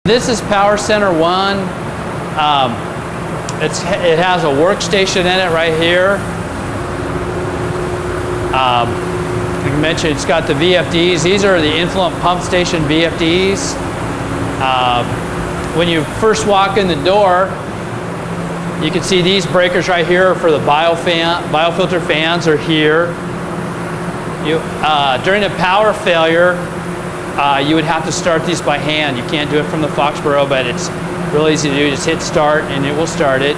This is Power Center 1. It has a workstation in it right here. Like I mentioned, it's got the VFDs. These are the Effluent Pump Station VFDs. When you first walk in the door, you can see these breakers right here for the biofilter fans are here. During a power failure, you would have to start these by hand. You can't do it from the Foxborough, but it's real easy to do. Just hit start and it will start it.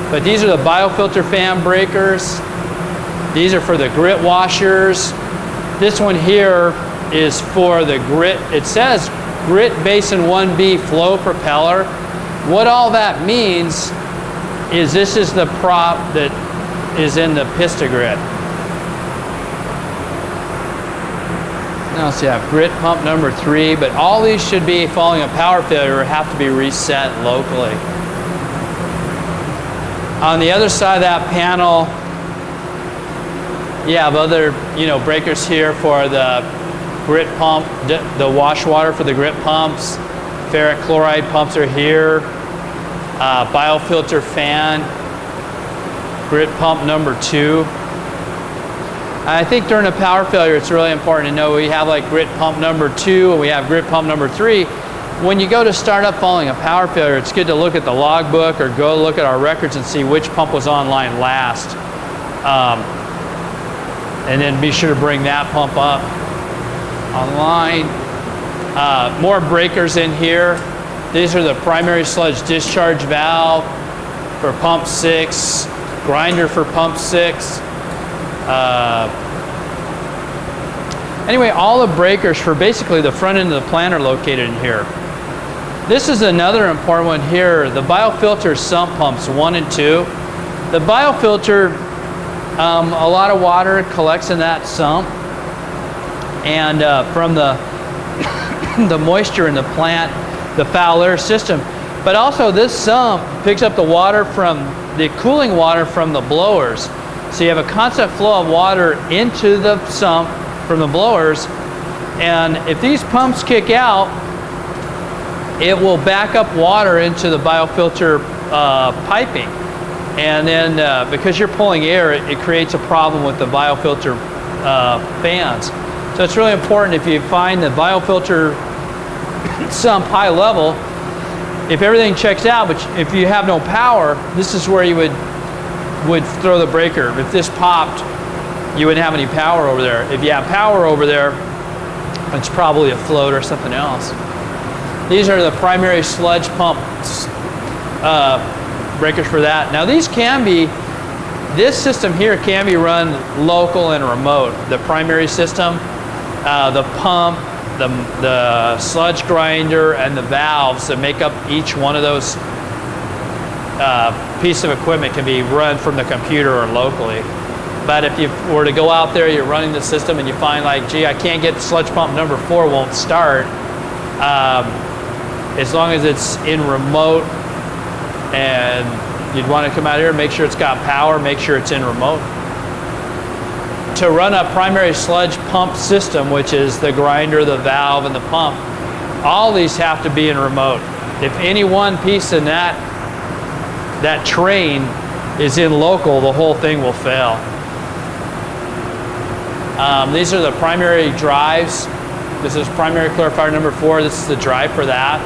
But these are the biofilter fan breakers. These are for the grit washers. This one here is for the grit. It says Grit Basin 1B flow propeller. What all that means is this is the prop that is in the Pistogrit. Now let's see, I have grit pump number 3, but all these should be, following a power failure, have to be reset locally. On the other side of that panel, you have other, breakers here for the grit pump, the wash water for the grit pumps. Ferric chloride pumps are here. Biofilter fan, grit pump number 2. I think during a power failure, it's really important to know we have like grit pump number 2 and we have grit pump number 3. When you go to start up following a power failure, it's good to look at the logbook or go look at our records and see which pump was online last. And then be sure to bring that pump up online. More breakers in here. These are the primary sludge discharge valve for pump 6, grinder for pump 6. Anyway, all the breakers for basically the front end of the plant are located in here. This is another important one here, the biofilter sump pumps 1 and 2. The biofilter, a lot of water collects in that sump, and from the the moisture in the plant, the foul air system. But also this sump picks up the water from the cooling water from the blowers. So you have a constant flow of water into the sump from the blowers, and if these pumps kick out, it will back up water into the biofilter piping. And then because you're pulling air, it creates a problem with the biofilter fans. So it's really important if you find the biofilter sump high level, if everything checks out, but if you have no power, this is where you would throw the breaker. If this popped, you wouldn't have any power over there. If you have power over there, it's probably a float or something else. These are the primary sludge pumps breakers for that. Now these this system here can be run local and remote. The primary system, the pump, the sludge grinder, and the valves that make up each one of those piece of equipment can be run from the computer or locally. But if you were to go out there, you're running the system and you find like, gee, I can't get sludge pump number 4 won't start. As long as it's in remote, and you'd want to come out here and make sure it's got power, make sure it's in remote. To run a primary sludge pump system, which is the grinder, the valve, and the pump, all these have to be in remote. If any one piece in that train is in local, the whole thing will fail. These are the primary drives. This is primary clarifier number 4. This is the drive for that.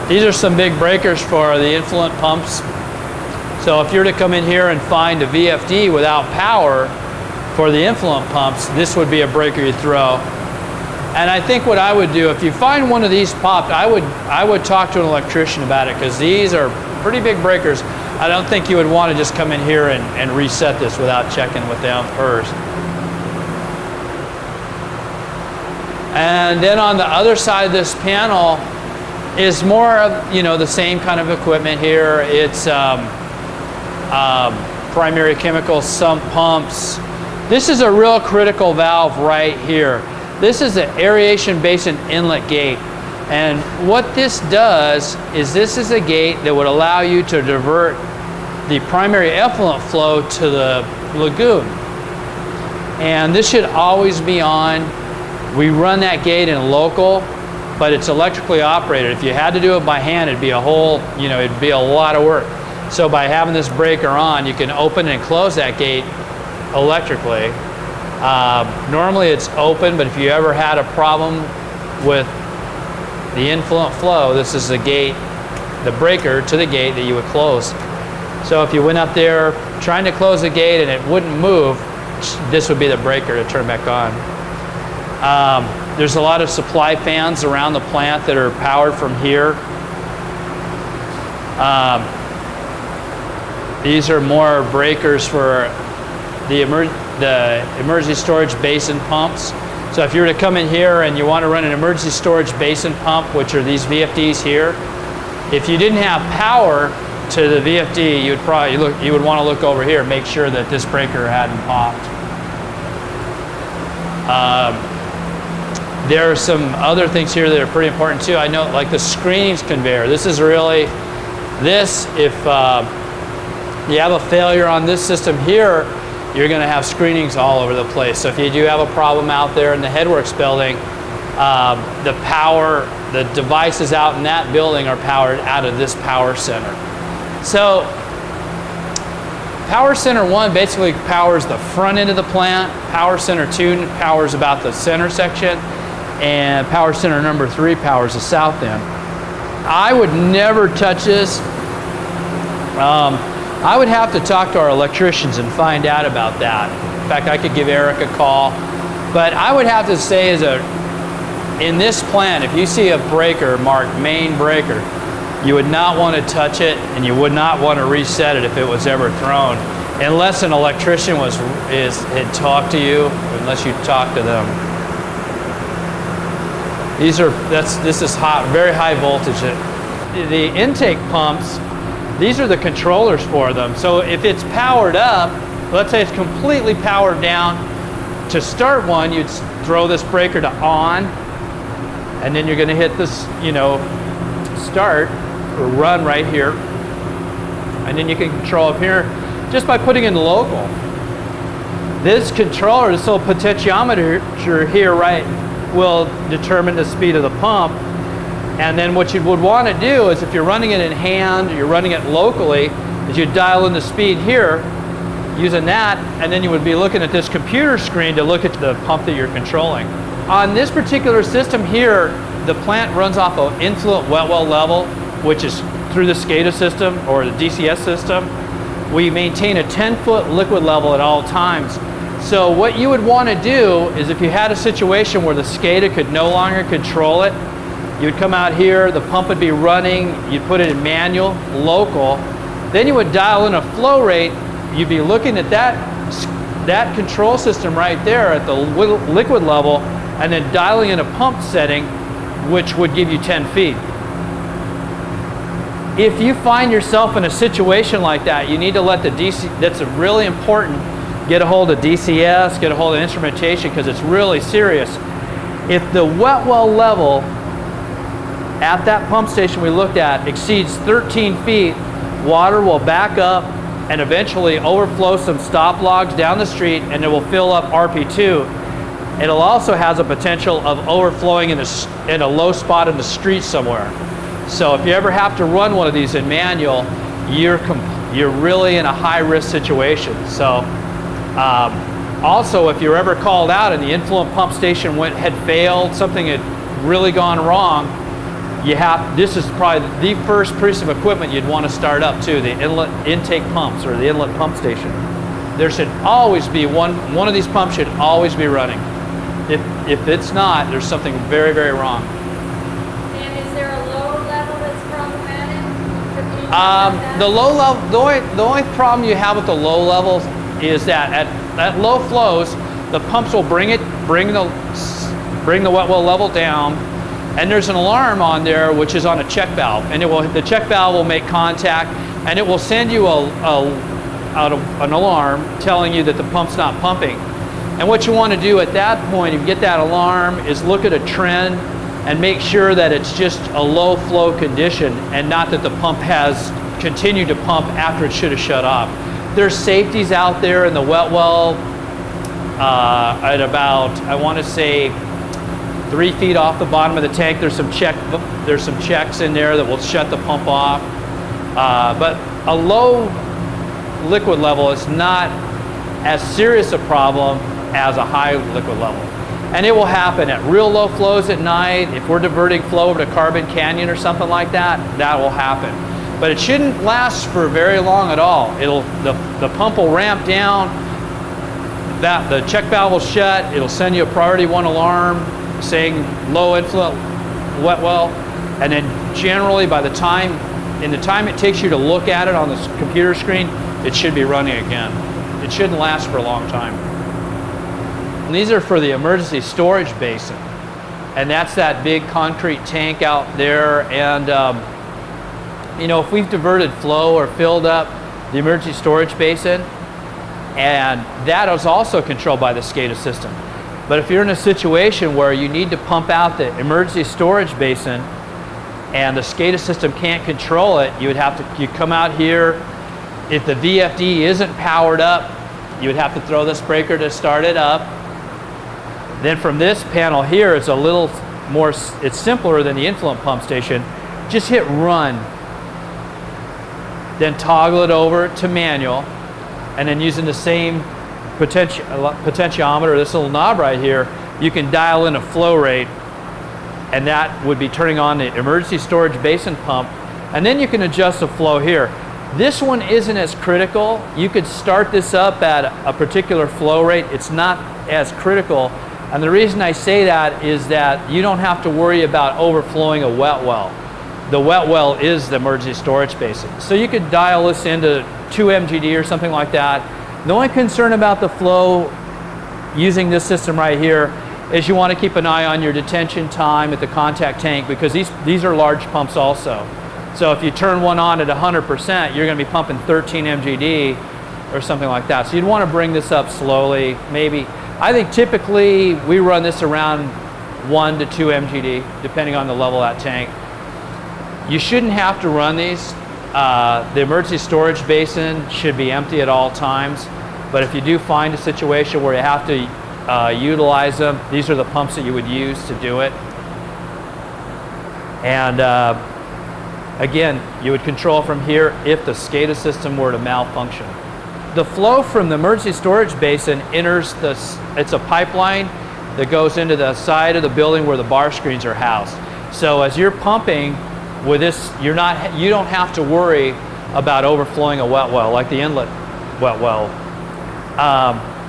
These are some big breakers for the influent pumps. So if you're to come in here and find a VFD without power for the influent pumps, this would be a breaker you throw. And I think what I would do, if you find one of these popped, I would talk to an electrician about it, because these are pretty big breakers. I don't think you would want to just come in here and reset this without checking with them first. And then on the other side of this panel is more of the same kind of equipment here. It's primary chemical sump pumps. This is a real critical valve right here. This is the aeration basin inlet gate. And what this does is this is a gate that would allow you to divert the primary effluent flow to the lagoon. And this should always be on. We run that gate in local. but it's electrically operated. If you had to do it by hand, it'd be a whole, it'd be a lot of work. So by having this breaker on, you can open and close that gate electrically. Normally it's open, but if you ever had a problem with the influent flow, this is the gate, the breaker to the gate that you would close. So if you went up there trying to close the gate and it wouldn't move, this would be the breaker to turn back on. There's a lot of supply fans around the plant that are powered from here. These are more breakers for the emergency storage basin pumps. So if you were to come in here and you want to run an emergency storage basin pump, which are these VFDs here, if you didn't have power to the VFD, you would want to look over here and make sure that this breaker hadn't popped. There are some other things here that are pretty important too. I know, like the screenings conveyor. This is really, if you have a failure on this system here, you're going to have screenings all over the place. So if you do have a problem out there in the Headworks building, the devices out in that building are powered out of this power center. So Power Center 1 basically powers the front end of the plant. Power Center 2 powers about the center section. And Power Center number 3 powers the south end. I would never touch this. I would have to talk to our electricians and find out about that. In fact, I could give Eric a call. But I would have to say, in this plant, if you see a breaker marked main breaker, you would not want to touch it, and you would not want to reset it if it was ever thrown, unless an electrician had talked to you, unless you talked to them. This is hot, very high voltage. The intake pumps, these are the controllers for them. So if it's powered up, let's say it's completely powered down, to start one, you'd throw this breaker to on, and then you're going to hit this, start or run right here, and then you can control up here just by putting in the local. This controller, this little potentiometer here, will determine the speed of the pump. And then what you would want to do is, if you're running it in hand, or you're running it locally, is you dial in the speed here using that, and then you would be looking at this computer screen to look at the pump that you're controlling. On this particular system here, the plant runs off an influent wet well level, which is through the SCADA system or the DCS system. We maintain a 10-foot liquid level at all times. So what you would want to do is, if you had a situation where the SCADA could no longer control it, you would come out here, the pump would be running, you'd put it in manual, local, then you would dial in a flow rate. You'd be looking at that control system right there at the liquid level, and then dialing in a pump setting, which would give you 10 feet. If you find yourself in a situation like that, you need to let the DC, that's really important, get a hold of DCS, get a hold of instrumentation, because it's really serious. If the wet well level at that pump station we looked at exceeds 13 feet, water will back up and eventually overflow some stop logs down the street, and it will fill up RP2. It also has a potential of overflowing in a low spot in the street somewhere. So if you ever have to run one of these in manual, you're really in a high-risk situation. So also, if you're ever called out and the influent pump station had failed, something had really gone wrong, this is probably the first piece of equipment you'd want to start up too, the intake pumps or the inlet pump station. There should always be one of these pumps should always be running. If it's not, there's something very, very wrong. And is there a low level that's problematic? The only problem you have with the low levels is that at low flows, the pumps will bring the wet well level down, and there's an alarm on there which is on a check valve, and the check valve will make contact, and it will send you an alarm telling you that the pump's not pumping. And what you want to do at that point, if you get that alarm, is look at a trend and make sure that it's just a low flow condition and not that the pump has continued to pump after it should have shut off. There's safeties out there in the wet well at about, I want to say, 3 feet off the bottom of the tank. There's some checks in there that will shut the pump off. But a low liquid level is not as serious a problem as a high liquid level. And it will happen at real low flows at night. If we're diverting flow over to Carbon Canyon or something like that, that will happen. But it shouldn't last for very long at all. The pump will ramp down, the check valve will shut, it'll send you a priority 1 alarm saying low influent wet well, and then generally in the time it takes you to look at it on the computer screen, it should be running again. It shouldn't last for a long time. And these are for the emergency storage basin. And that's that big concrete tank out there. And you know, if we've diverted flow or filled up the emergency storage basin, and that is also controlled by the SCADA system. But if you're in a situation where you need to pump out the emergency storage basin and the SCADA system can't control it, you come out here. If the VFD isn't powered up, you would have to throw this breaker to start it up. Then from this panel here, it's a little more, it's simpler than the influent pump station. Just hit run, then toggle it over to manual, and then using the same potentiometer, this little knob right here, you can dial in a flow rate, and that would be turning on the emergency storage basin pump, and then you can adjust the flow here. This one isn't as critical. You could start this up at a particular flow rate. It's not as critical, and the reason I say that is that you don't have to worry about overflowing a wet well. The wet well is the emergency storage basin. So you could dial this into 2 MGD or something like that. The only concern about the flow using this system right here is you want to keep an eye on your detention time at the contact tank, because these are large pumps also. So if you turn one on at 100%, you're going to be pumping 13 MGD or something like that. So you'd want to bring this up slowly, maybe. I think typically we run this around 1 to 2 MGD, depending on the level of that tank. You shouldn't have to run these. The emergency storage basin should be empty at all times. But if you do find a situation where you have to utilize them, these are the pumps that you would use to do it. And again, you would control from here if the SCADA system were to malfunction. The flow from the emergency storage basin enters it's a pipeline that goes into the side of the building where the bar screens are housed. So as you're pumping with this, you don't have to worry about overflowing a wet well like the inlet wet well.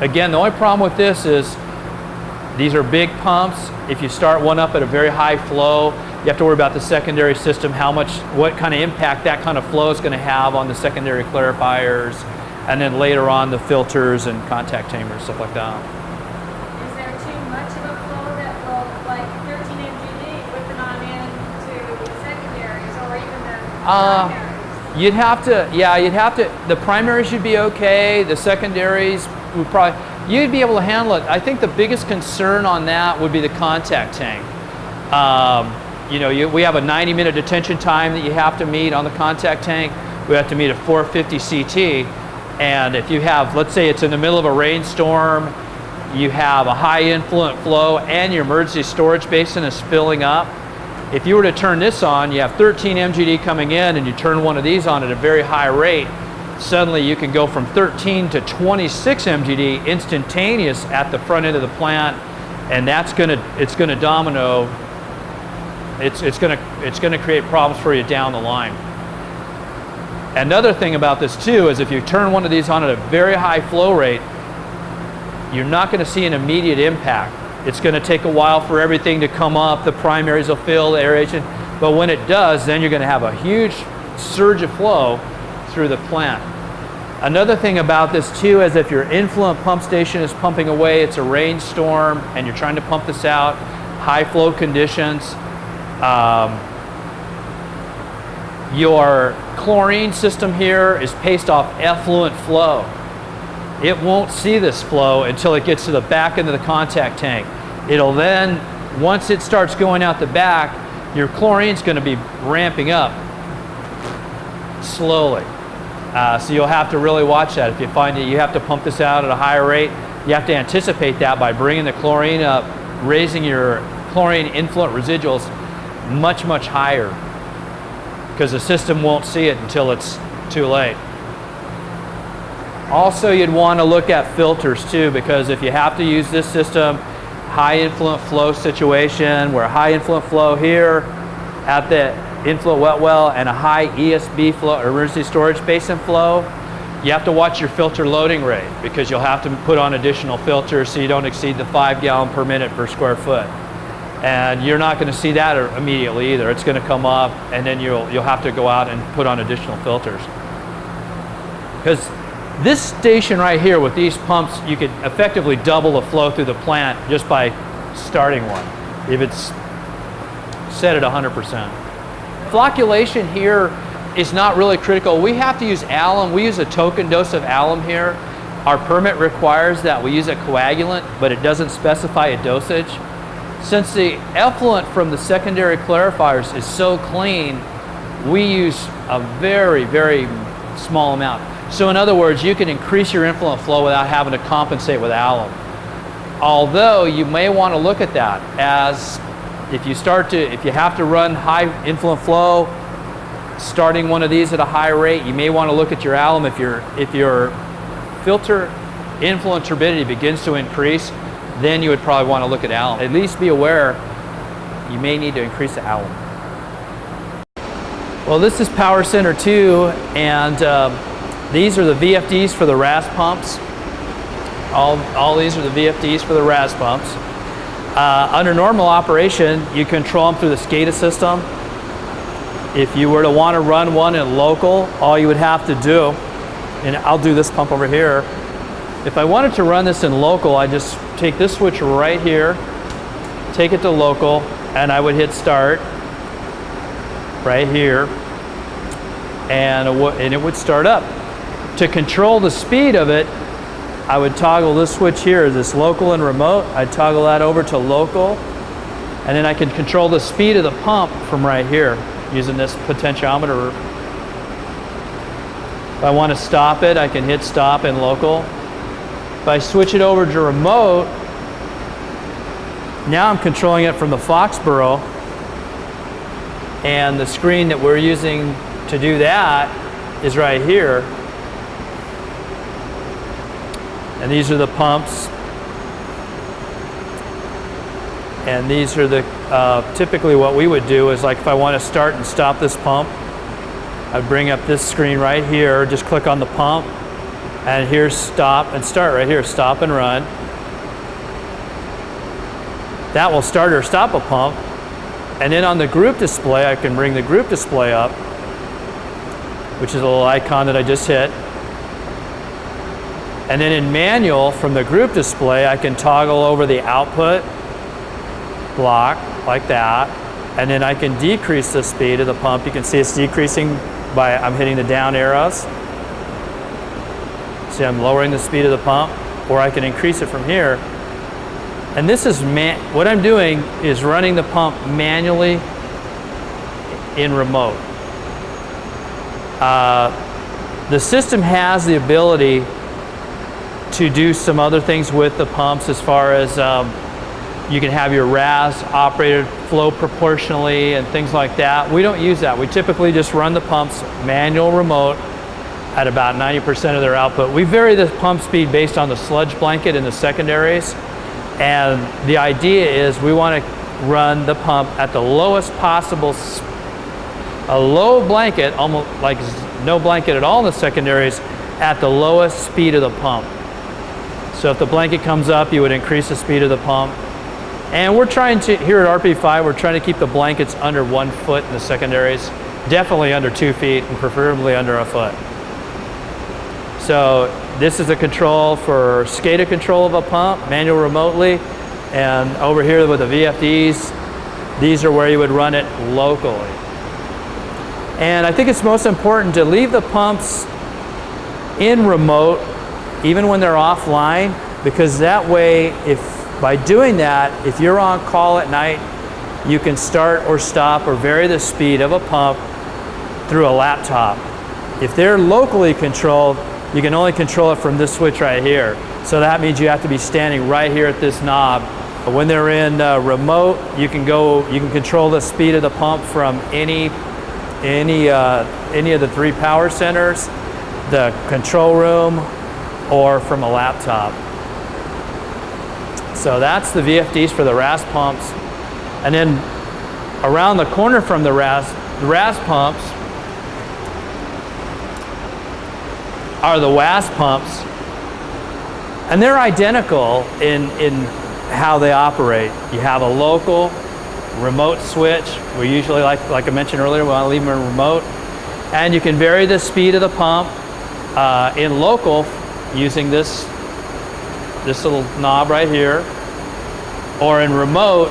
Again, the only problem with this is these are big pumps. If you start one up at a very high flow, you have to worry about the secondary system, what kind of impact that kind of flow is going to have on the secondary clarifiers, and then later on the filters and contact chambers, stuff like that. Is there too much of a flow that will, like 13 MGD, whip it on into the secondaries or even the primaries? You'd have to, the primaries should be okay, the secondaries would probably, you'd be able to handle it. I think the biggest concern on that would be the contact tank. You know, we have a 90-minute detention time that you have to meet on the contact tank. We have to meet at 450 CT. And if you have, let's say it's in the middle of a rainstorm, you have a high influent flow and your emergency storage basin is filling up. If you were to turn this on, you have 13 MGD coming in and you turn one of these on at a very high rate, suddenly you can go from 13 to 26 MGD instantaneous at the front end of the plant, and it's gonna domino. It's gonna create problems for you down the line. Another thing about this too is if you turn one of these on at a very high flow rate, you're not going to see an immediate impact. It's going to take a while for everything to come up, the primaries will fill, the aeration, but when it does, then you're going to have a huge surge of flow through the plant. Another thing about this too is if your influent pump station is pumping away, it's a rainstorm, and you're trying to pump this out, high flow conditions, your chlorine system here is paced off effluent flow. It won't see this flow until it gets to the back end of the contact tank. It'll then, once it starts going out the back, your chlorine's going to be ramping up slowly. So you'll have to really watch that. If you find that you have to pump this out at a higher rate, you have to anticipate that by bringing the chlorine up, raising your chlorine influent residuals much, much higher, because the system won't see it until it's too late. Also, you'd want to look at filters too, because if you have to use this system, high influent flow situation, where high influent flow here at the influent wet well and a high ESB flow, or emergency storage basin flow, you have to watch your filter loading rate, because you'll have to put on additional filters so you don't exceed the 5 gallon per minute per square foot. And you're not going to see that immediately either. It's going to come up, and then you'll have to go out and put on additional filters. Because this station right here with these pumps, you could effectively double the flow through the plant just by starting one, if it's set at 100%. Flocculation here is not really critical. We have to use alum. We use a token dose of alum here. Our permit requires that we use a coagulant, but it doesn't specify a dosage. Since the effluent from the secondary clarifiers is so clean, we use a very, very small amount. So in other words, you can increase your influent flow without having to compensate with alum. Although you may want to look at that as if you have to run high influent flow, starting one of these at a high rate, you may want to look at your alum. If your filter influent turbidity begins to increase, then you would probably want to look at alum. At least be aware you may need to increase the alum. Well, this is Power Center 2, and these are the VFDs for the RAS pumps. All these are the VFDs for the RAS pumps. Under normal operation, you control them through the SCADA system. If you were to want to run one in local, all you would have to do, and I'll do this pump over here. If I wanted to run this in local, I just take this switch right here, take it to local, and I would hit start right here, and it would start up. To control the speed of it, I would toggle this switch here, this local and remote. I'd toggle that over to local, and then I can control the speed of the pump from right here using this potentiometer. If I want to stop it, I can hit stop in local. If I switch it over to remote, now I'm controlling it from the Foxborough, and the screen that we're using to do that is right here. And these are the pumps, and these are the typically what we would do is, like, if I want to start and stop this pump, I'd bring up this screen right here, just click on the pump, and here's stop and start right here, stop and run. That will start or stop a pump. And then on the group display, I can bring the group display up, which is a little icon that I just hit. And then in manual, from the group display, I can toggle over the output block like that. And then I can decrease the speed of the pump. You can see it's decreasing by, I'm hitting the down arrows. See, I'm lowering the speed of the pump, or I can increase it from here. And this is, what I'm doing is running the pump manually in remote. The system has the ability to do some other things with the pumps, as far as you can have your RAS operated flow proportionally and things like that. We don't use that. We typically just run the pumps manual remote at about 90% of their output. We vary the pump speed based on the sludge blanket in the secondaries. And the idea is we want to run the pump at the lowest possible, a low blanket, almost like no blanket at all in the secondaries, at the lowest speed of the pump. So if the blanket comes up, you would increase the speed of the pump. And we're trying to, here at RP5, we're trying to keep the blankets under 1 foot in the secondaries, definitely under 2 feet, and preferably under a foot. So this is a control for SCADA control of a pump, manual remotely. And over here with the VFDs, these are where you would run it locally. And I think it's most important to leave the pumps in remote, even when they're offline, because that way, by doing that, if you're on call at night, you can start or stop or vary the speed of a pump through a laptop. If they're locally controlled, you can only control it from this switch right here. So that means you have to be standing right here at this knob When they're in remote, you can control the speed of the pump from any of the 3 power centers, the control room, or from a laptop. So that's the VFDs for the RAS pumps. And then around the corner from the RAS pumps are the WAS pumps. And they're identical in how they operate. You have a local remote switch. We usually, like I mentioned earlier, we want to leave them in remote. And you can vary the speed of the pump in local using this little knob right here. Or in remote,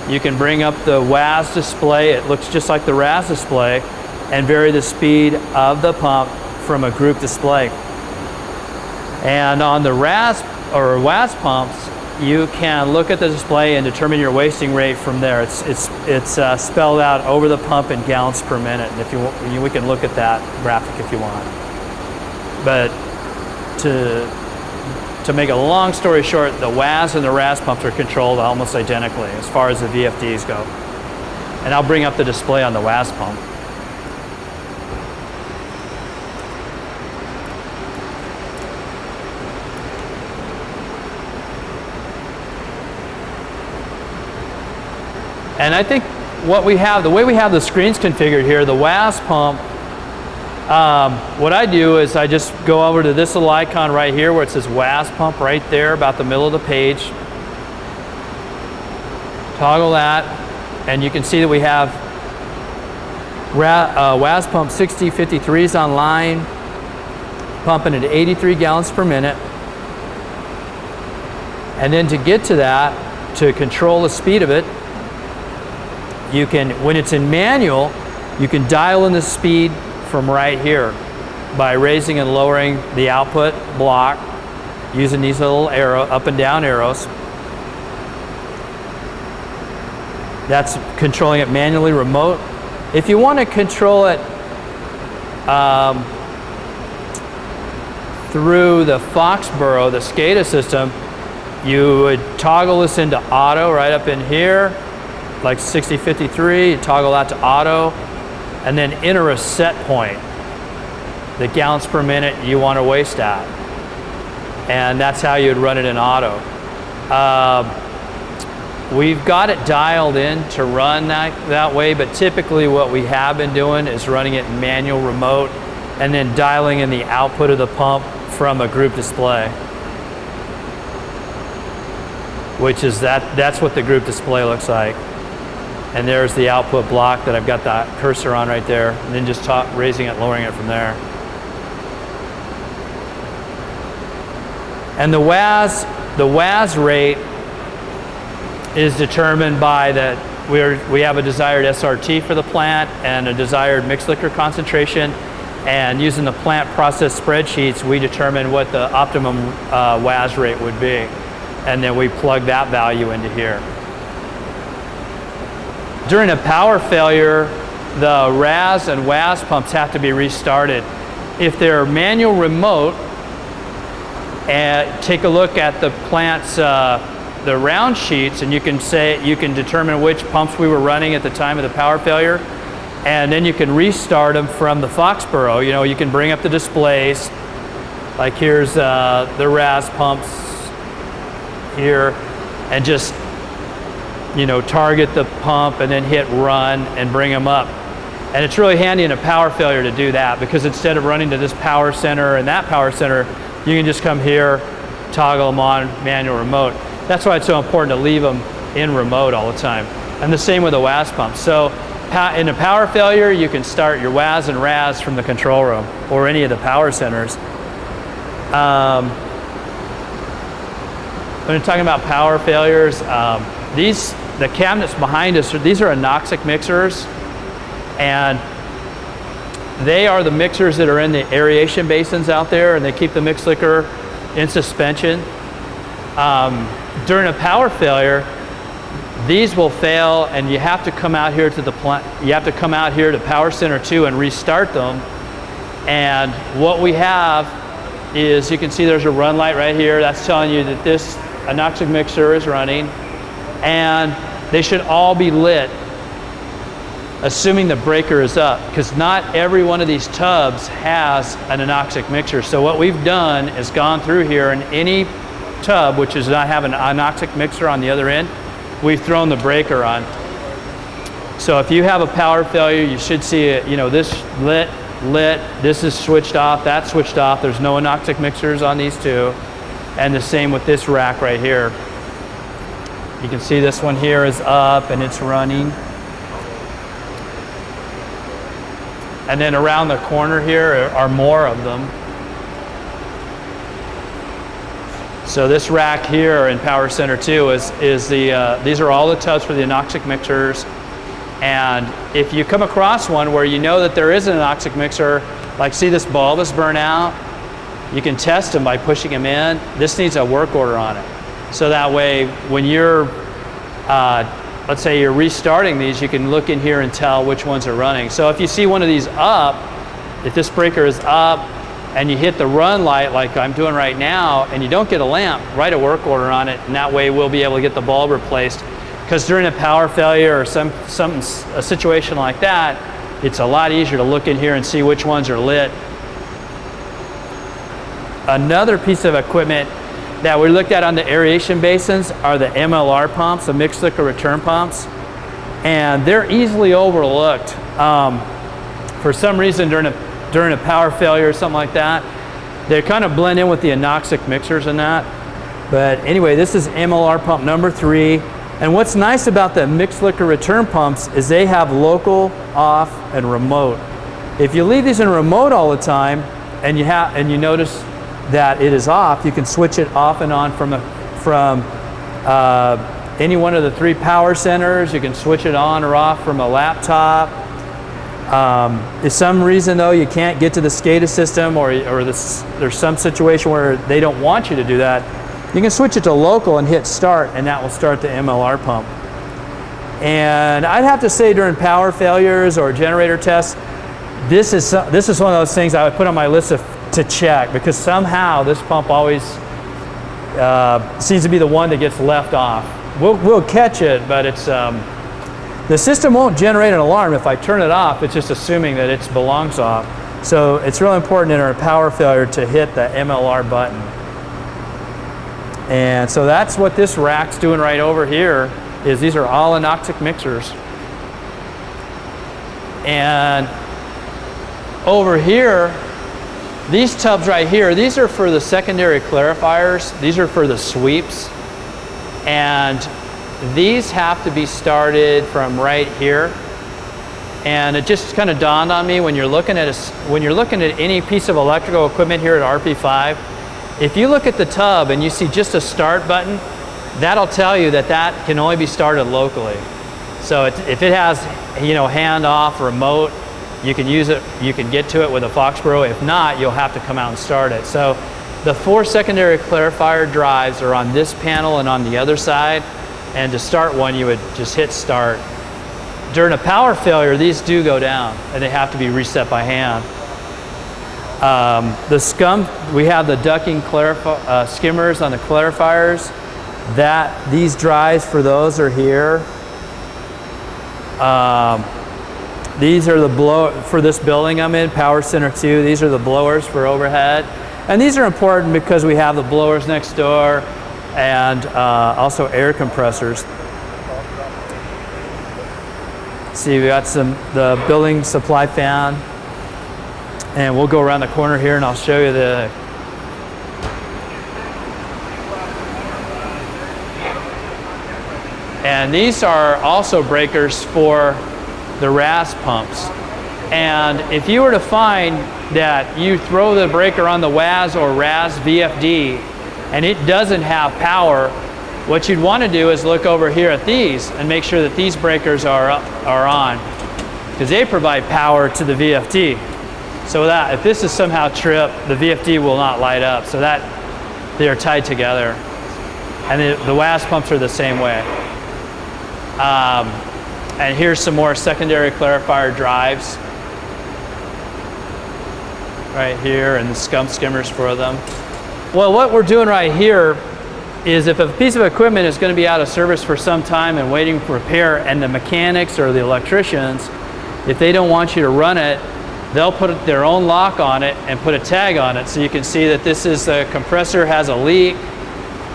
you can bring up the WAS display. It looks just like the RAS display, and vary the speed of the pump from a group display. And on the RAS or WAS pumps, you can look at the display and determine your wasting rate from there. It's spelled out over the pump in gallons per minute. And if we can look at that graphic if you want. But to make a long story short, the WAS and the RAS pumps are controlled almost identically as far as the VFDs go. And I'll bring up the display on the WAS pump. And I think what we have, the way we have the screens configured here, the WAS pump, what I do is I just go over to this little icon right here where it says WAS pump right there about the middle of the page. Toggle that, and you can see that we have WAS pump 6053s online, pumping at 83 gallons per minute. And then to get to that, to control the speed of it, you can, when it's in manual, you can dial in the speed from right here by raising and lowering the output block using these little up and down arrows. That's controlling it manually remote. If you want to control it through the Foxborough, the SCADA system, you would toggle this into auto right up in here, like 6053, you toggle that to auto, and then enter a set point, the gallons per minute you want to waste at. And that's how you'd run it in auto. We've got it dialed in to run that way, but typically what we have been doing is running it in manual remote and then dialing in the output of the pump from a group display. Which is that's what the group display looks like. And there's the output block that I've got the cursor on right there, and then just raising it, lowering it from there. And the WAS rate is determined by that we have a desired SRT for the plant and a desired mixed liquor concentration, and using the plant process spreadsheets, we determine what the optimum WAS rate would be, and then we plug that value into here. During a power failure, the RAS and WAS pumps have to be restarted. If they're manual remote, and take a look at the plant's the round sheets, and you can determine which pumps we were running at the time of the power failure, and then you can restart them from the Foxborough. You know, you can bring up the displays, like here's the RAS pumps here, and just target the pump and then hit run and bring them up. And it's really handy in a power failure to do that, because instead of running to this power center and that power center, you can just come here, toggle them on manual remote. That's why it's so important to leave them in remote all the time. And the same with the WAS pump. So in a power failure, you can start your WAS and RAS from the control room or any of the power centers. When we're talking about power failures, the cabinets behind us, these are anoxic mixers, and they are the mixers that are in the aeration basins out there, and they keep the mixed liquor in suspension. During a power failure, these will fail, and you have to come out here to the plant. You have to come out here to Power Center 2 and restart them. And what we have is, you can see there's a run light right here. That's telling you that this anoxic mixer is running. and they should all be lit, assuming the breaker is up, because not every one of these tubs has an anoxic mixer. So what we've done is gone through here, and any tub which does not have an anoxic mixer on the other end, we've thrown the breaker on. So if you have a power failure, you should see it, this lit, this is switched off, that's switched off. There's no anoxic mixers on these two. And the same with this rack right here. You can see this one here is up and it's running. And then around the corner here are more of them. So this rack here in Power Center 2 is these are all the tubs for the anoxic mixers. And if you come across one where you know that there is an anoxic mixer, like see this bulb is burnt out, you can test them by pushing them in. This needs a work order on it. So that way when you're, let's say you're restarting these, you can look in here and tell which ones are running. So if you see one of these up, if this breaker is up and you hit the run light like I'm doing right now and you don't get a lamp, write a work order on it, and that way we'll be able to get the bulb replaced. Because during a power failure or a situation like that, it's a lot easier to look in here and see which ones are lit. Another piece of equipment that we looked at on the aeration basins are the MLR pumps, the mixed liquid return pumps. And they're easily overlooked. For some reason during a power failure or something like that, they kind of blend in with the anoxic mixers and that. But anyway, this is MLR pump number 3. And what's nice about the mixed liquid return pumps is they have local, off, and remote. If you leave these in remote all the time and you notice that it is off, you can switch it off and on from any one of the 3 power centers. You can switch it on or off from a laptop. If some reason though you can't get to the SCADA system or there's some situation where they don't want you to do that, you can switch it to local and hit start, and that will start the MLR pump. And I'd have to say during power failures or generator tests, this is one of those things I would put on my list to check, because somehow this pump always seems to be the one that gets left off. We'll catch it, but it's the system won't generate an alarm. If I turn it off, it's just assuming that it belongs off. So it's really important in our power failure to hit the MLR button. And so that's what this rack's doing right over here, is these are all anoxic mixers. And over here, these tubs right here, these are for the secondary clarifiers. These are for the sweeps. And these have to be started from right here. And it just kind of dawned on me when you're looking at any piece of electrical equipment here at RP5, if you look at the tub and you see just a start button, that'll tell you that can only be started locally. So if it has, hand off, remote, you can use it, you can get to it with a Foxborough. If not, you'll have to come out and start it. So the 4 secondary clarifier drives are on this panel and on the other side. And to start one, you would just hit start. During a power failure, these do go down and they have to be reset by hand. The scum, we have the ducking skimmers on the clarifiers. These drives for those are here. These are the for this building I'm in, Power Center 2. These are the blowers for overhead. And these are important because we have the blowers next door and also air compressors. See, we got the building supply fan. And we'll go around the corner here and I'll show you the and these are also breakers for the RAS pumps. And if you were to find that you throw the breaker on the WAS or RAS VFD and it doesn't have power, what you'd want to do is look over here at these and make sure that these breakers are on, because they provide power to the VFD. So that if this is somehow tripped, the VFD will not light up. So that they are tied together. And the WAS pumps are the same way. And here's some more secondary clarifier drives. Right here, and the scum skimmers for them. Well, what we're doing right here is if a piece of equipment is going to be out of service for some time and waiting for repair, and the mechanics or the electricians, if they don't want you to run it, they'll put their own lock on it and put a tag on it, so you can see that this is the compressor has a leak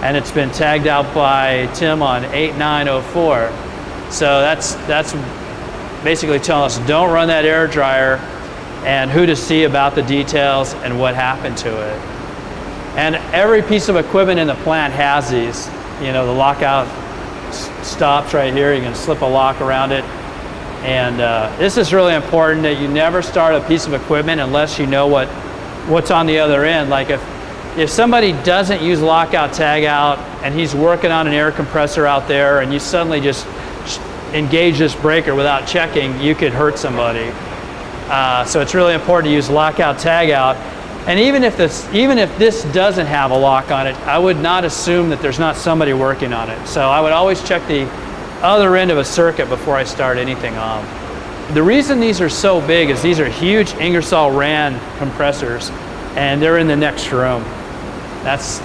and it's been tagged out by Tim on 8904. So that's basically telling us don't run that air dryer, and who to see about the details and what happened to it. And every piece of equipment in the plant has these. You know, the lockout stops right here. You can slip a lock around it. And this is really important, that you never start a piece of equipment unless you know what's on the other end. Like if somebody doesn't use lockout tag out and he's working on an air compressor out there, and you suddenly just engage this breaker without checking, you could hurt somebody. So it's really important to use lockout tag out. And even if this doesn't have a lock on it, I would not assume that there's not somebody working on it. So I would always check the other end of a circuit before I start anything on. The reason these are so big is these are huge Ingersoll Rand compressors, and they're in the next room. That's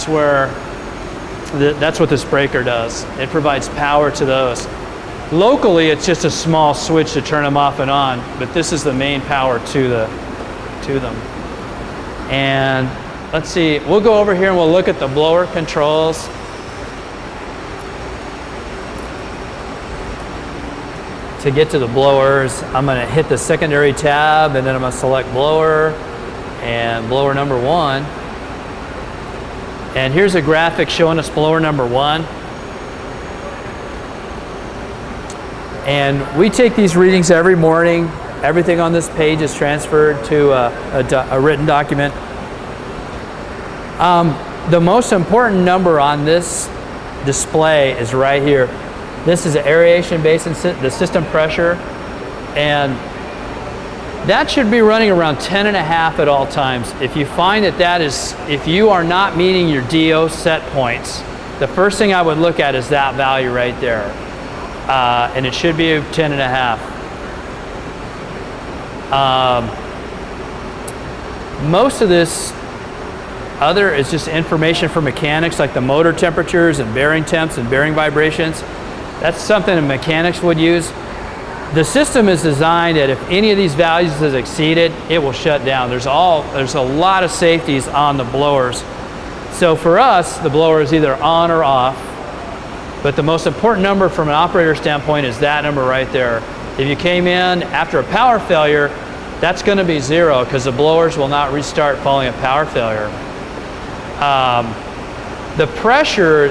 what this breaker does. It provides power to those. Locally, it's just a small switch to turn them off and on, but this is the main power to them. And let's see, we'll go over here and we'll look at the blower controls. To get to the blowers, I'm going to hit the secondary tab, and then I'm going to select blower and blower number 1. And here's a graphic showing us blower number 1. And we take these readings every morning. Everything on this page is transferred to a written document. The most important number on this display is right here. This is the aeration basin, the system pressure, and that should be running around 10.5 at all times. If you find if you are not meeting your DO set points, the first thing I would look at is that value right there. And it should be 10.5. Most of this other is just information for mechanics, like the motor temperatures and bearing temps and bearing vibrations. That's something that mechanics would use. The system is designed that if any of these values is exceeded, it will shut down. There's a lot of safeties on the blowers. So for us, the blower is either on or off. But the most important number from an operator standpoint is that number right there. If you came in after a power failure, that's going to be 0, because the blowers will not restart following a power failure. The pressure,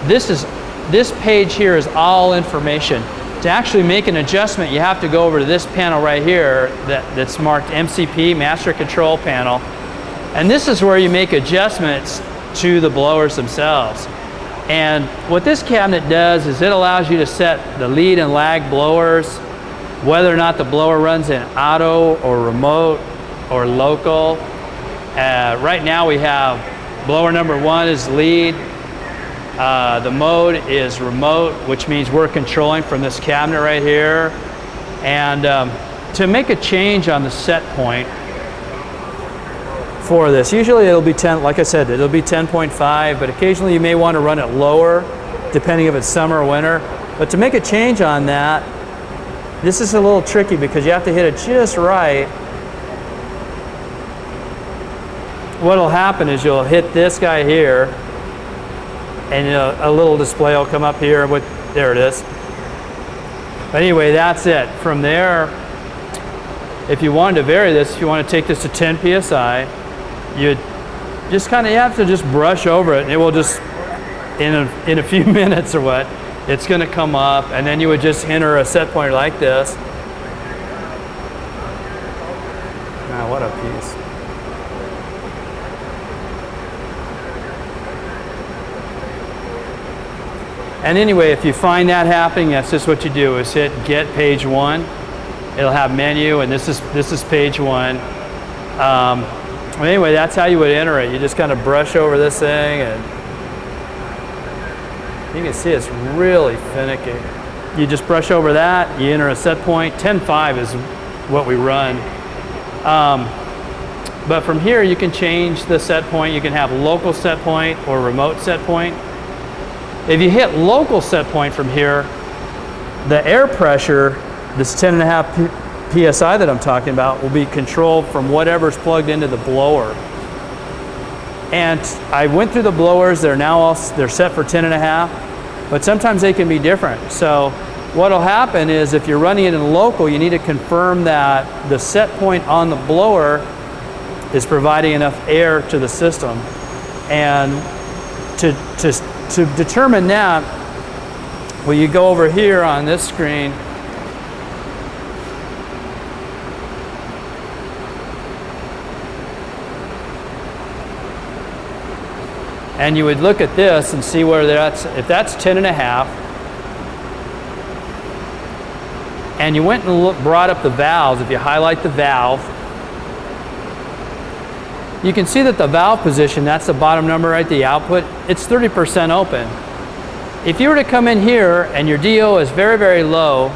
this page here is all information. To actually make an adjustment, you have to go over to this panel right here that's marked MCP, Master Control Panel. And this is where you make adjustments to the blowers themselves. And what this cabinet does is it allows you to set the lead and lag blowers, whether or not the blower runs in auto or remote or local. Right now we have blower number 1 is lead. The mode is remote, which means we're controlling from this cabinet right here. And to make a change on the set point for this, usually it'll be 10, like I said, it'll be 10.5, but occasionally you may want to run it lower, depending if it's summer or winter. But to make a change on that, this is a little tricky because you have to hit it just right. What'll happen is you'll hit this guy here, and a little display will come up here with, there it is. But anyway, that's it. From there, if you wanted to vary this, if you want to take this to 10 PSI, you just kind of, you have to just brush over it, and it will just, in a few minutes or what, it's going to come up, and then you would just enter a set pointer like this. Now, what a piece. And anyway, if you find that happening, that's just what you do, is hit get page 1. It'll have menu, and this is page 1. Anyway, that's how you would enter it. You just kind of brush over this thing, and you can see it's really finicky. You just brush over that, you enter a set point. 10.5 is what we run. But from here you can change the set point. You can have local set point or remote set point. If you hit local set point from here, the air pressure, this 10.5 psi that I'm talking about, will be controlled from whatever's plugged into the blower. And I went through the blowers. They're now all set for 10.5, but sometimes they can be different. So what'll happen is if you're running it in local, you need to confirm that the set point on the blower is providing enough air to the system. And to determine that, well, you go over here on this screen, and you would look at this and see where that's, if that's 10.5, and you went and brought up the valves, if you highlight the valve, you can see that the valve position, that's the bottom number right, the output, it's 30% open. If you were to come in here and your DO is very, very low,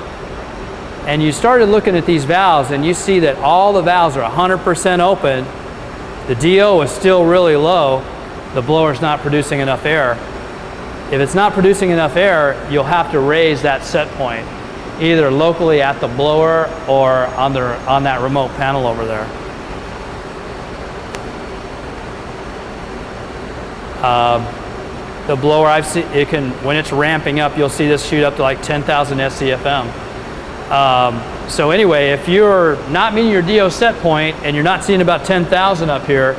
and you started looking at these valves and you see that all the valves are 100% open, the DO is still really low, the blower's not producing enough air. If it's not producing enough air, you'll have to raise that set point, either locally at the blower or on that remote panel over there. The blower, I've seen, it can, when it's ramping up, you'll see this shoot up to like 10,000 SCFM. So anyway, if you're not meeting your DO set point and you're not seeing about 10,000 up here,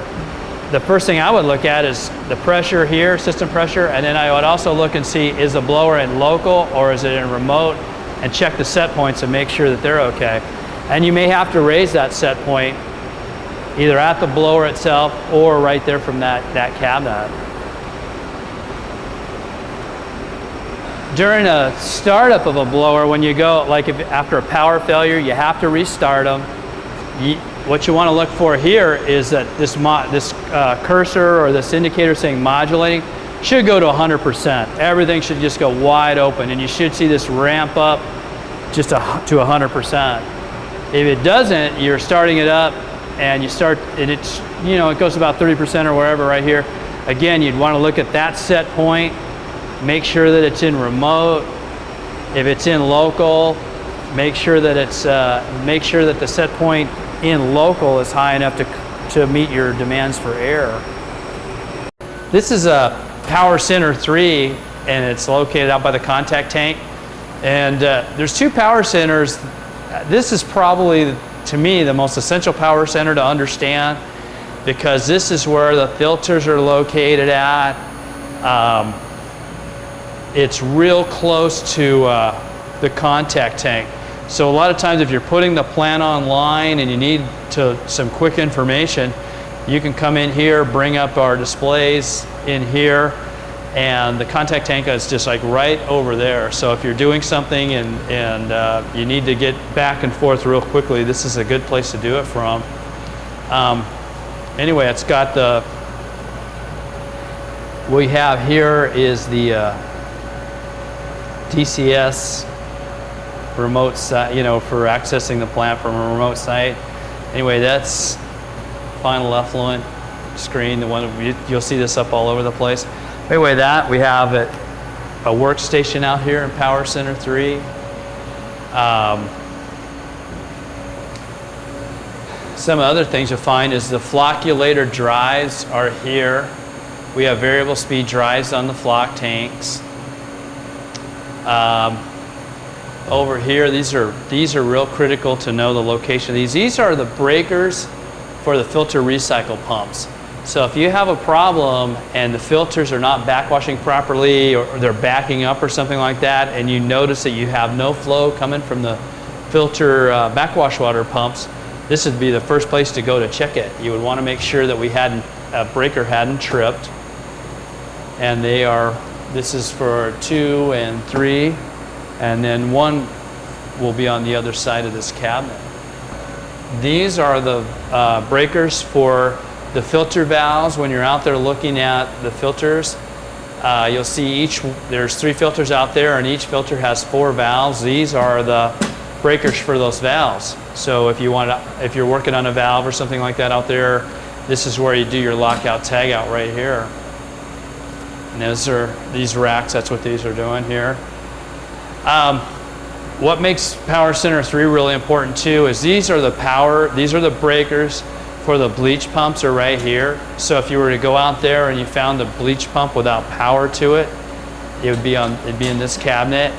the first thing I would look at is the pressure here, system pressure, and then I would also look and see, is the blower in local or is it in remote, and check the set points and make sure that they're okay. And you may have to raise that set point either at the blower itself or right there from that cabinet. During a startup of a blower, when you go, like if after a power failure, you have to restart them. What you want to look for here is that this cursor or this indicator saying modulating should go to 100%. Everything should just go wide open, and you should see this ramp up just to 100%. If it doesn't, you're starting it up and you start, and it's, you know, it goes about 30% or wherever right here. Again, you'd want to look at that set point, make sure that it's in remote. If it's in local, make sure that it's make sure that the set point in local is high enough to meet your demands for air. This is a Power Center 3, and it's located out by the contact tank. And there's two power centers. This is probably, to me, the most essential power center to understand, because this is where the filters are located at. It's real close to the contact tank. So a lot of times if you're putting the plant online and you need some quick information, you can come in here, bring up our displays in here, and the contact tank is just like right over there. So if you're doing something and you need to get back and forth real quickly, this is a good place to do it from. Anyway, it's got the, what we have here is the DCS remote site, you know, for accessing the plant from a remote site. Anyway, that's final effluent screen, the one you'll see this up all over the place. Anyway, that we have a workstation out here in Power Center 3. Some other things you'll find is the flocculator drives are here. We have variable speed drives on the flock tanks. Over here, these are real critical to know the location of these. These are the breakers for the filter recycle pumps. So if you have a problem and the filters are not backwashing properly, or they're backing up or something like that, and you notice that you have no flow coming from the filter backwash water pumps, this would be the first place to go to check it. You would want to make sure that a breaker hadn't tripped. And they are, this is for 2 and 3, and then 1 will be on the other side of this cabinet. These are the breakers for the filter valves. When you're out there looking at the filters, you'll see there's 3 filters out there, and each filter has 4 valves. These are the breakers for those valves. So if you're working on a valve or something like that out there, This is where you do your lockout tagout right here. And these racks, that's what these are doing here. What makes Power Center 3 really important too is these are the breakers for the bleach pumps are right here. So if you were to go out there and you found a bleach pump without power to it, it'd be in this cabinet.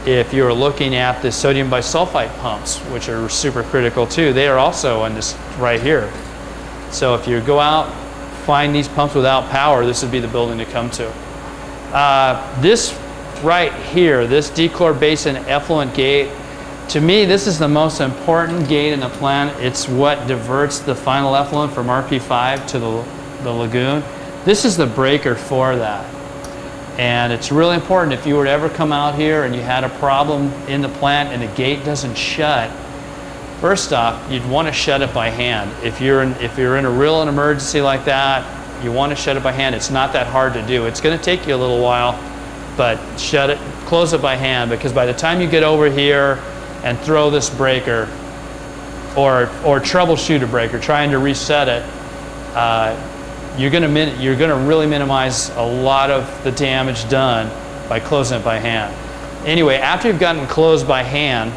If you were looking at the sodium bisulfite pumps, which are super critical too, they are also on this right here. So if you go out, find these pumps without power, this would be the building to come to. This right here, this Dcor Basin effluent gate, to me, this is the most important gate in the plant. It's what diverts the final effluent from RP5 to the lagoon. This is the breaker for that. And it's really important if you were to ever come out here and you had a problem in the plant and the gate doesn't shut, first off, you'd want to shut it by hand. If you're in a real emergency like that, you want to shut it by hand. It's not that hard to do. It's going to take you a little while, but close it by hand, because by the time you get over here and throw this breaker or troubleshoot a breaker, trying to reset it, you're going to really minimize a lot of the damage done by closing it by hand. Anyway, after you've gotten closed by hand,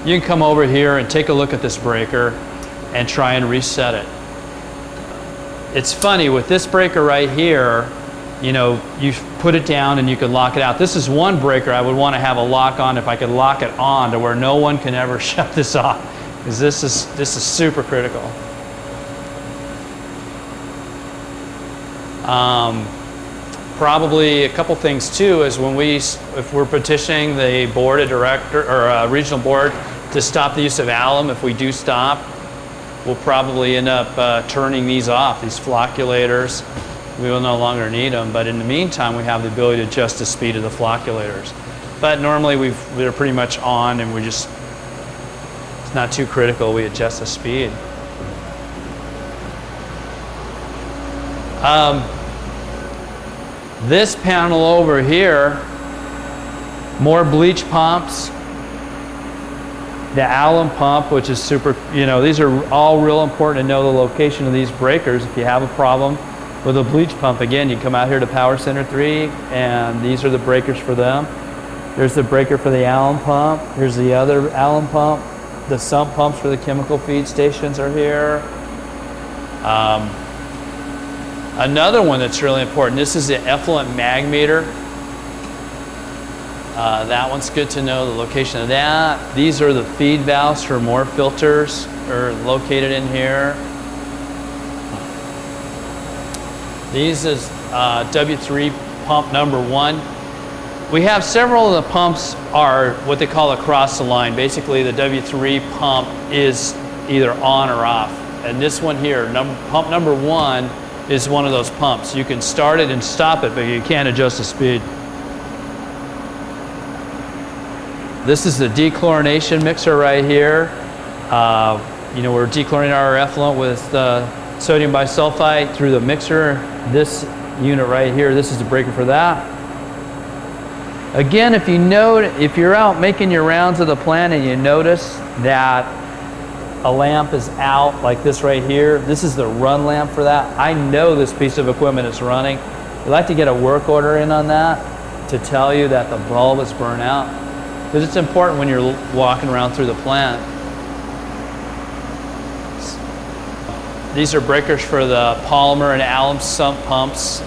you can come over here and take a look at this breaker and try and reset it. It's funny, with this breaker right here, you put it down and you can lock it out. This is one breaker I would want to have a lock on if I could lock it on to where no one can ever shut this off, because this is super critical. Probably a couple things too is if we're petitioning the board of director or regional board to stop the use of alum, if we do stop, we'll probably end up turning these off, these flocculators. We will no longer need them, but in the meantime, we have the ability to adjust the speed of the flocculators. But normally they're pretty much on, and it's not too critical. We adjust the speed. This panel over here, more bleach pumps. The alum pump, which is super, these are all real important to know the location of these breakers. If you have a problem with a bleach pump, again, you come out here to Power Center 3, and these are the breakers for them. There's the breaker for the alum pump. Here's the other alum pump. The sump pumps for the chemical feed stations are here. Another one that's really important, this is the Effluent Mag Meter. That one's good to know, the location of that. These are the feed valves for more filters, are located in here. These is W3 pump number 1. We have several of the pumps are what they call across the line. Basically, the W3 pump is either on or off. And this one here, pump number 1, is one of those pumps. You can start it and stop it, but you can't adjust the speed. This is the Dechlorination Mixer right here. We're dechlorinating our effluent with sodium bisulfite through the mixer. This unit right here, this is the breaker for that. Again, if you're out making your rounds of the plant and you notice that a lamp is out, like this right here, this is the run lamp for that. I know this piece of equipment is running. I'd like to get a work order in on that to tell you that the bulb is burnt out, because it's important when you're walking around through the plant. These are breakers for the polymer and alum sump pumps.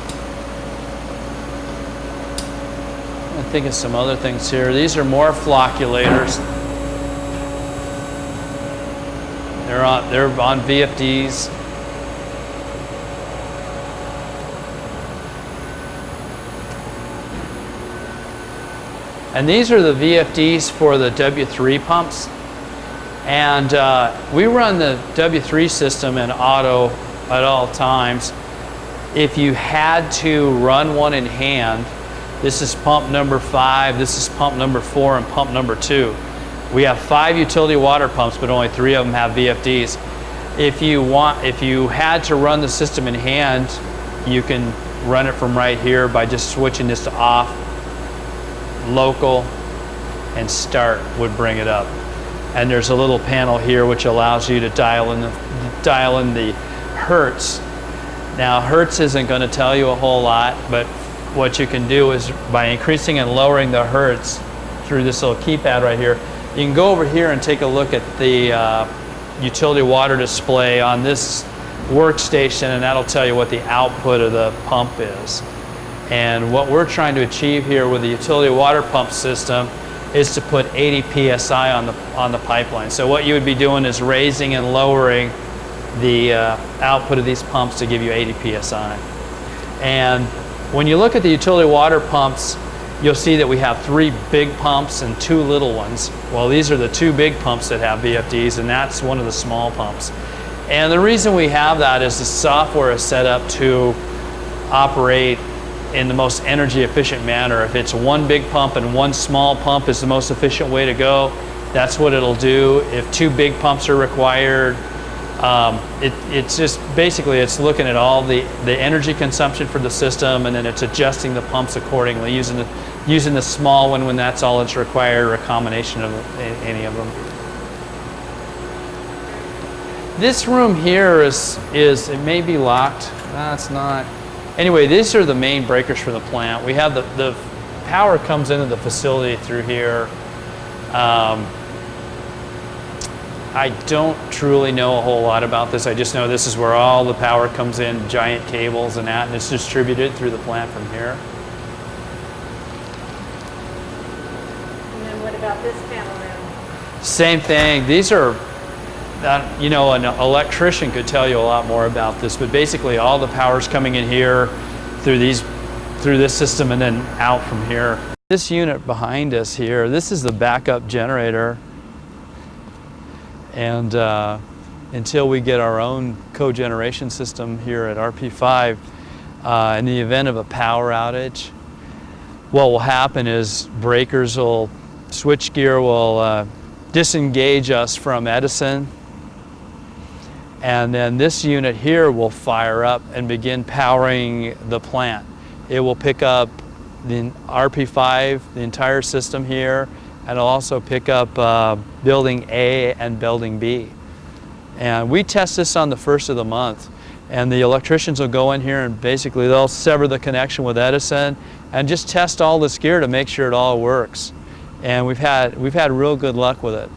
I'm thinking some other things here. These are more flocculators. They're on VFDs. And these are the VFDs for the W3 pumps. And we run the W3 system in auto at all times. If you had to run one in hand, this is pump number 5, this is pump number 4, and pump number 2. We have 5 utility water pumps, but only 3 of them have VFDs. If you had to run the system in hand, you can run it from right here by just switching this to off, local, and start would bring it up. And there's a little panel here which allows you to dial in the hertz. Now hertz isn't going to tell you a whole lot, but what you can do is by increasing and lowering the hertz through this little keypad right here, you can go over here and take a look at the utility water display on this workstation, and that'll tell you what the output of the pump is. And what we're trying to achieve here with the utility water pump system is to put 80 psi on the pipeline. So what you would be doing is raising and lowering the output of these pumps to give you 80 psi. And when you look at the utility water pumps, you'll see that we have 3 big pumps and 2 little ones. Well, these are the 2 big pumps that have VFDs, and that's one of the small pumps. And the reason we have that is the software is set up to operate in the most energy efficient manner. If it's 1 big pump and 1 small pump is the most efficient way to go, that's what it'll do. If 2 big pumps are required, it's just basically it's looking at all the energy consumption for the system, and then it's adjusting the pumps accordingly using the small one when that's all that's required, or a combination of any of them. This room here is it may be locked. No, it's not. Anyway, these are the main breakers for the plant. We have the power comes into the facility through here. I don't truly know a whole lot about this. I just know this is where all the power comes in, giant cables and that, and it's distributed through the plant from here. And then what about this panel room? Same thing. These are, you know, an electrician could tell you a lot more about this, but basically all the power's coming in here through this system and then out from here. This unit behind us here, this is the backup generator. And until we get our own cogeneration system here at RP5, in the event of a power outage, what will happen is switchgear will disengage us from Edison, and then this unit here will fire up and begin powering the plant. It will pick up the RP5, the entire system here, and it'll also pick up building A and building B. And we test this on the 1st of the month, and the electricians will go in here and basically they'll sever the connection with Edison and just test all this gear to make sure it all works. And we've had real good luck with it.